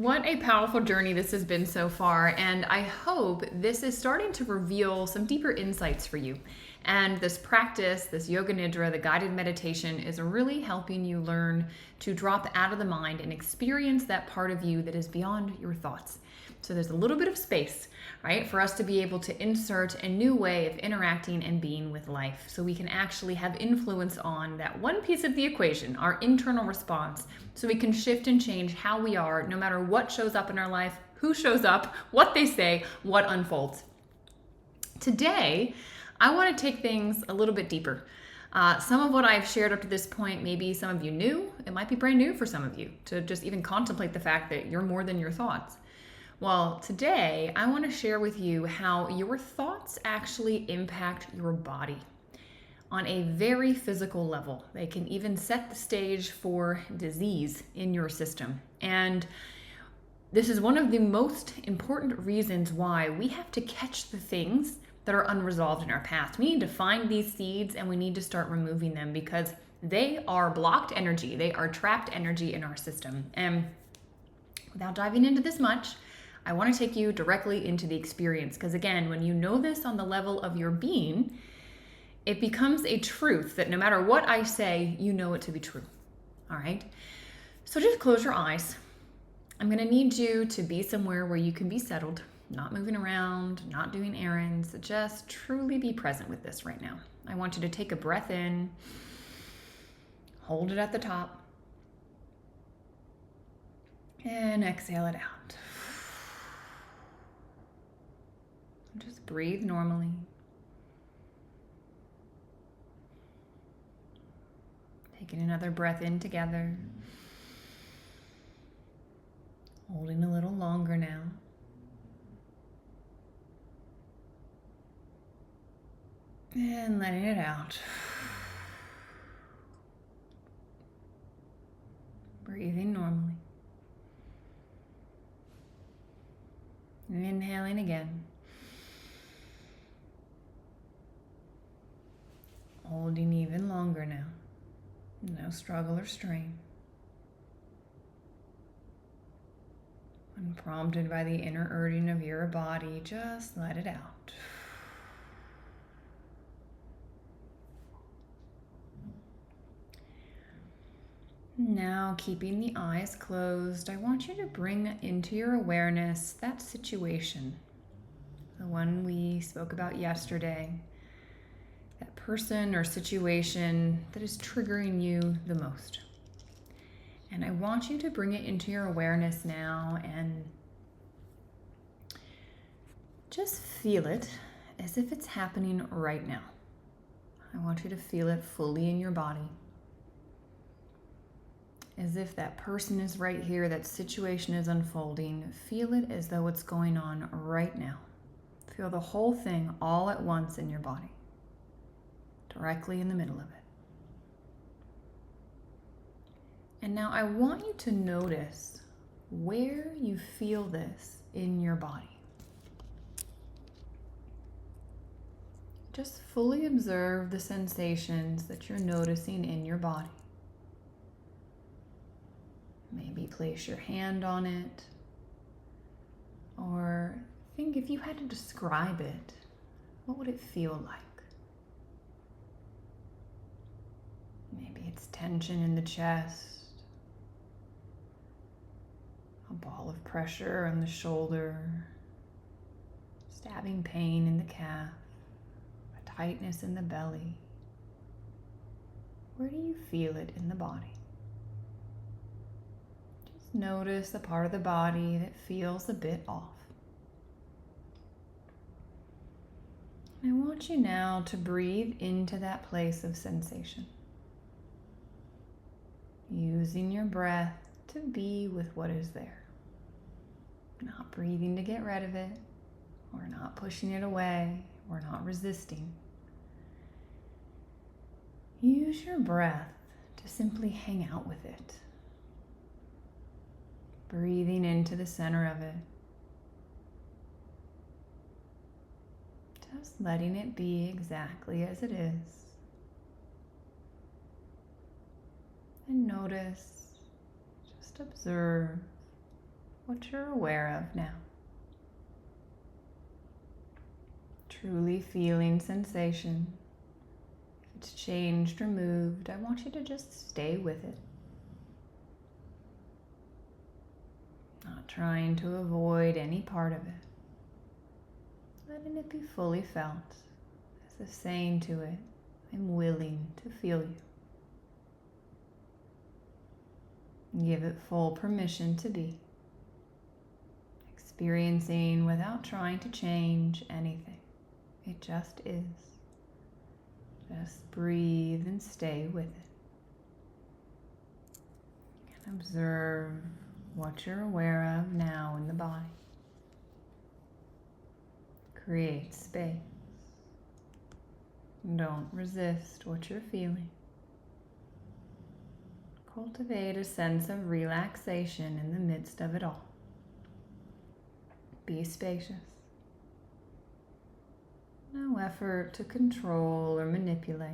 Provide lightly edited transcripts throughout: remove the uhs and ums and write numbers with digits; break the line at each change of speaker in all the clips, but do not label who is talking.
What a powerful journey this has been so far, and I hope this is starting to reveal some deeper insights for you. And this practice, this yoga nidra, the guided meditation, is really helping you learn to drop out of the mind and experience that part of you that is beyond your thoughts. So there's a little bit of space, right, for us to be able to insert a new way of interacting and being with life, so we can actually have influence on that one piece of the equation, our internal response, so we can shift and change how we are, no matter what shows up in our life, who shows up, what they say, what unfolds. Today, I want to take things a little bit deeper. Some of what I've shared up to this point, maybe some of you knew. It might be brand new for some of you to just even contemplate the fact that you're more than your thoughts. Well, today I want to share with you how your thoughts actually impact your body on a very physical level. They can even set the stage for disease in your system. And this is one of the most important reasons why we have to catch the things that are unresolved in our past. We need to find these seeds and we need to start removing them, because they are blocked energy. They are trapped energy in our system. And without diving into this much, I want to take you directly into the experience, because again, when you know this on the level of your being, it becomes a truth that no matter what I say, you know it to be true. All right? So just close your eyes. I'm going to need you to be somewhere where you can be settled, not moving around, not doing errands. Just truly be present with this right now. I want you to take a breath in, hold it at the top, and exhale it out. Just breathe normally. Taking another breath in together. Holding a little longer now. And letting it out. Breathing normally. And inhaling again. Holding even longer now. No struggle or strain. When prompted by the inner urging of your body, just let it out. Now, keeping the eyes closed, I want you to bring into your awareness that situation, the one we spoke about yesterday. That person or situation that is triggering you the most. And I want you to bring it into your awareness now and just feel it as if it's happening right now. I want you to feel it fully in your body. As if that person is right here, that situation is unfolding. Feel it as though it's going on right now. Feel the whole thing all at once in your body. Directly in the middle of it. And now I want you to notice where you feel this in your body. Just fully observe the sensations that you're noticing in your body. Maybe place your hand on it, or think if you had to describe it, what would it feel like? Maybe it's tension in the chest, a ball of pressure on the shoulder, stabbing pain in the calf, a tightness in the belly. Where do you feel it in the body? Just notice the part of the body that feels a bit off. I want you now to breathe into that place of sensation. Using your breath to be with what is there. Not breathing to get rid of it, or not pushing it away, or not resisting. Use your breath to simply hang out with it. Breathing into the center of it. Just letting it be exactly as it is. And notice, just observe what you're aware of now. Truly feeling sensation. If it's changed or moved, I want you to just stay with it. Not trying to avoid any part of it. Letting it be fully felt. As if saying to it, I'm willing to feel you. Give it full permission to be. Experiencing without trying to change anything. It just is. Just breathe and stay with it. And observe what you're aware of now in the body. Create space. Don't resist what you're feeling. Cultivate a sense of relaxation in the midst of it all. Be spacious. No effort to control or manipulate.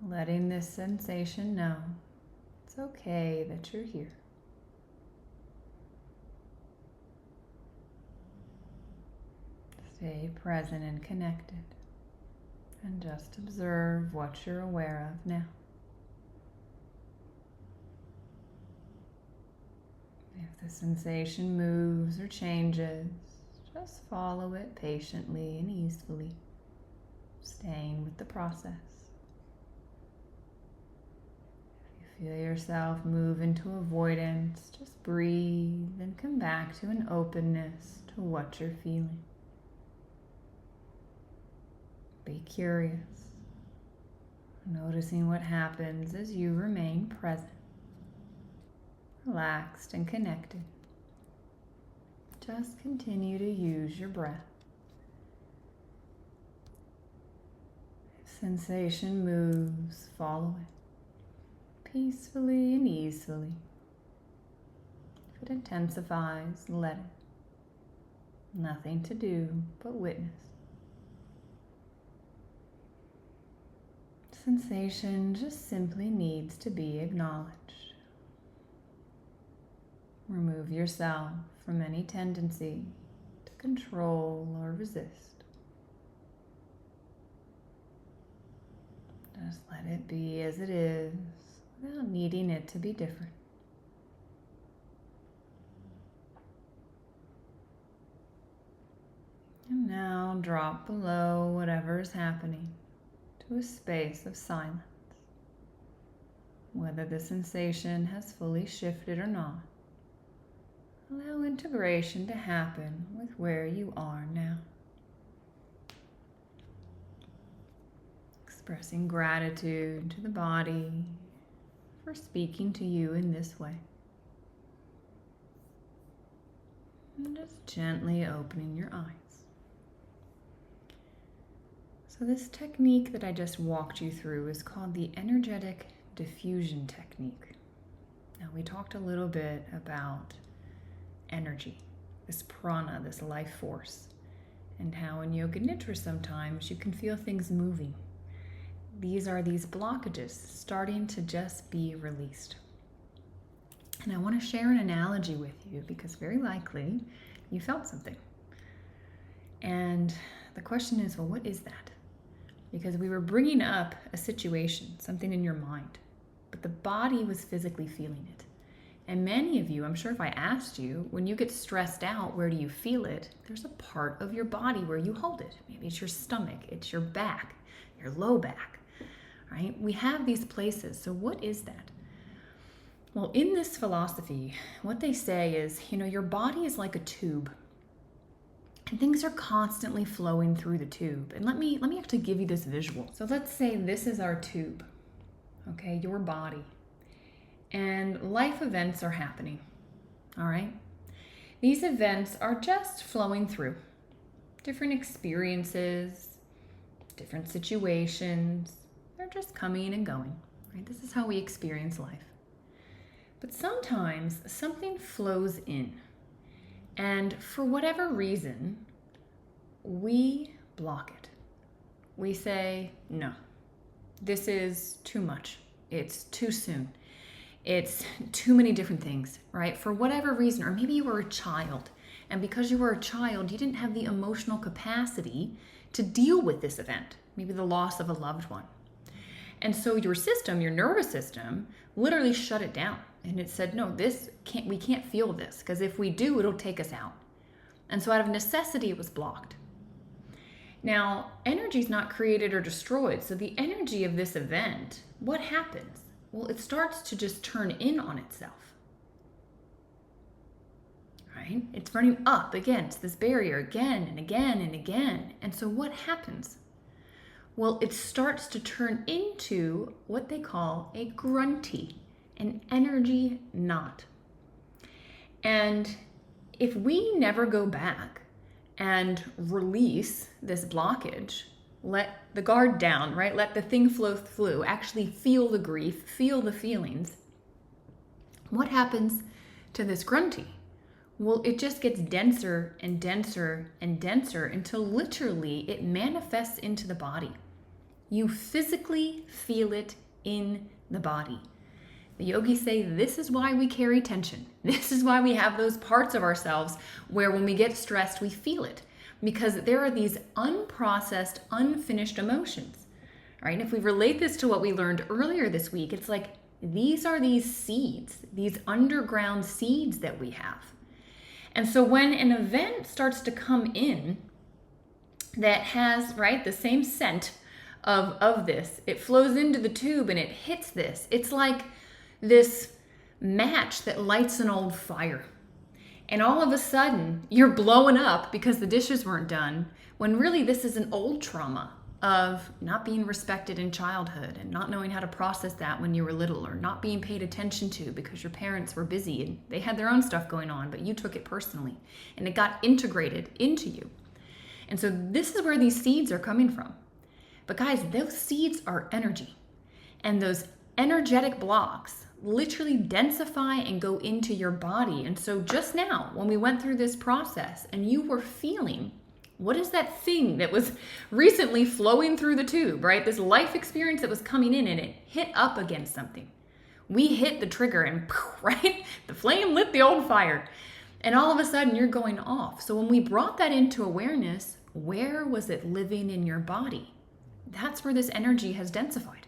Letting this sensation know it's okay that you're here. Stay present and connected, and just observe what you're aware of now. If the sensation moves or changes, just follow it patiently and easily, staying with the process. If you feel yourself move into avoidance, just breathe and come back to an openness to what you're feeling. Be curious, noticing what happens as you remain present, relaxed and connected. Just continue to use your breath. If sensation moves, follow it peacefully and easily. If it intensifies, let it. Nothing to do but witness. Sensation just simply needs to be acknowledged. Remove yourself from any tendency to control or resist. Just let it be as it is without needing it to be different. And now drop below whatever is happening to a space of silence. Whether the sensation has fully shifted or not, allow integration to happen with where you are now. Expressing gratitude to the body for speaking to you in this way. And just gently opening your eyes. So this technique that I just walked you through is called the energetic diffusion technique. Now we talked a little bit about energy, this prana, this life force, and how in Yoga Nidra sometimes you can feel things moving. These are these blockages starting to just be released. And I want to share an analogy with you because very likely you felt something. And the question is, well, what is that? Because we were bringing up a situation, something in your mind, but the body was physically feeling it. And many of you, I'm sure if I asked you, when you get stressed out, where do you feel it? There's a part of your body where you hold it. Maybe it's your stomach, it's your back, your low back, right? We have these places. So what is that? Well, in this philosophy, what they say is, your body is like a tube. And things are constantly flowing through the tube. And let me actually give you this visual. So let's say this is our tube, okay, your body. And life events are happening, all right? These events are just flowing through. Different experiences, different situations. They're just coming and going, right? This is how we experience life. But sometimes something flows in. And for whatever reason, we block it. We say, no, this is too much. It's too soon. It's too many different things, right? For whatever reason, or maybe you were a child, and because you were a child, you didn't have the emotional capacity to deal with this event, maybe the loss of a loved one. And so your system, your nervous system, literally shut it down. And it said, no, we can't feel this, because if we do, it'll take us out. And so out of necessity, it was blocked. Now, energy is not created or destroyed. So the energy of this event, what happens? Well, it starts to just turn in on itself. Right? It's running up against this barrier again and again and again. And so what happens? Well, it starts to turn into what they call a grunty, an energy knot. And if we never go back and release this blockage, let the guard down, right? Let the thing flow through, actually feel the grief, feel the feelings. What happens to this grunty? Well, it just gets denser and denser and denser until literally it manifests into the body. You physically feel it in the body. The yogis say this is why we carry tension. This is why we have those parts of ourselves where when we get stressed, we feel it. Because there are these unprocessed, unfinished emotions. Right? And if we relate this to what we learned earlier this week, it's like these are these seeds, these underground seeds that we have. And so when an event starts to come in that has, right, the same scent of this, it flows into the tube and it hits this. It's like this match that lights an old fire. And all of a sudden, you're blowing up because the dishes weren't done, when really this is an old trauma of not being respected in childhood and not knowing how to process that when you were little, or not being paid attention to because your parents were busy and they had their own stuff going on, but you took it personally and it got integrated into you. And so this is where these seeds are coming from. But guys, those seeds are energy, and those energetic blocks literally densify and go into your body. And so just now, when we went through this process and you were feeling, what is that thing that was recently flowing through the tube, right? This life experience that was coming in and it hit up against something. We hit the trigger and, right? The flame lit the old fire. And all of a sudden you're going off. So when we brought that into awareness, where was it living in your body? That's where this energy has densified.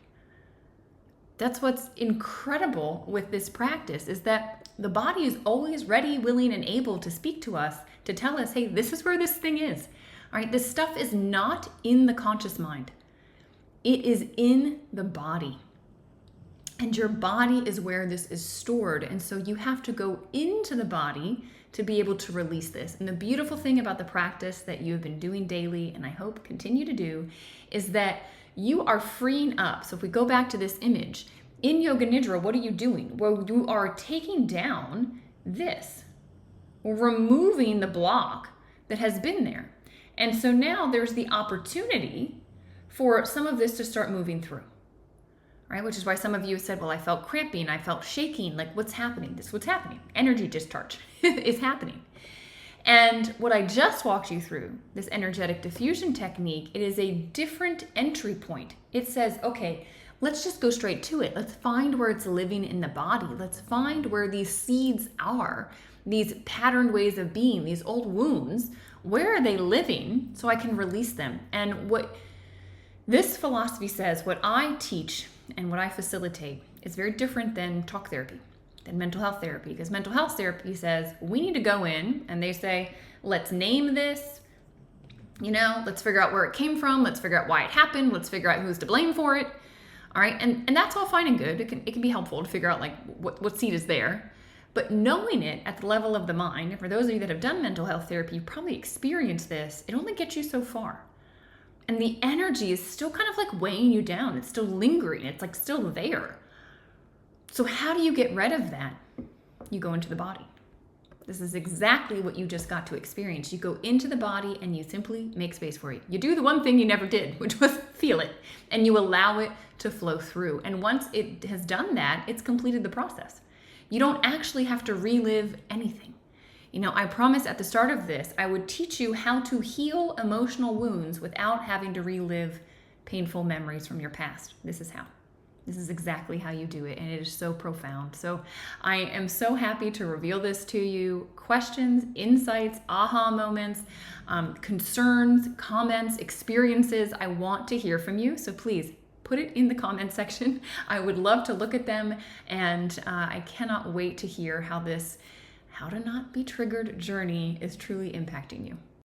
That's what's incredible with this practice, is that the body is always ready, willing, and able to speak to us, to tell us, hey, this is where this thing is. All right, this stuff is not in the conscious mind. It is in the body. And your body is where this is stored. And so you have to go into the body to be able to release this. And the beautiful thing about the practice that you have been doing daily, and I hope continue to do, is that you are freeing up. So if we go back to this image, in Yoga Nidra, what are you doing? Well, you are taking down this, removing the block that has been there. And so now there's the opportunity for some of this to start moving through, right? Which is why some of you said, well, I felt cramping, I felt shaking, like what's happening? This is what's happening. Energy discharge is happening. And what I just walked you through, this energetic diffusion technique, it is a different entry point. It says, okay, let's just go straight to it. Let's find where it's living in the body. Let's find where these seeds are, these patterned ways of being, these old wounds. Where are they living so I can release them? And what this philosophy says, what I teach and what I facilitate is very different than talk therapy, than mental health therapy, because mental health therapy says we need to go in and they say, let's name this, let's figure out where it came from. Let's figure out why it happened. Let's figure out who's to blame for it. All right. And that's all fine and good. It can be helpful to figure out like what seed is there, but knowing it at the level of the mind, and for those of you that have done mental health therapy, you've probably experienced this. It only gets you so far. And the energy is still kind of like weighing you down. It's still lingering. It's like still there. So how do you get rid of that? You go into the body. This is exactly what you just got to experience. You go into the body and you simply make space for it. You do the one thing you never did, which was feel it, and you allow it to flow through. And once it has done that, it's completed the process. You don't actually have to relive anything. I promise at the start of this, I would teach you how to heal emotional wounds without having to relive painful memories from your past. This is how. This is exactly how you do it, and it is so profound. So I am so happy to reveal this to you. Questions, insights, aha moments, concerns, comments, experiences. I want to hear from you. So please put it in the comment section. I would love to look at them, and I cannot wait to hear how this How to Not Be Triggered journey is truly impacting you.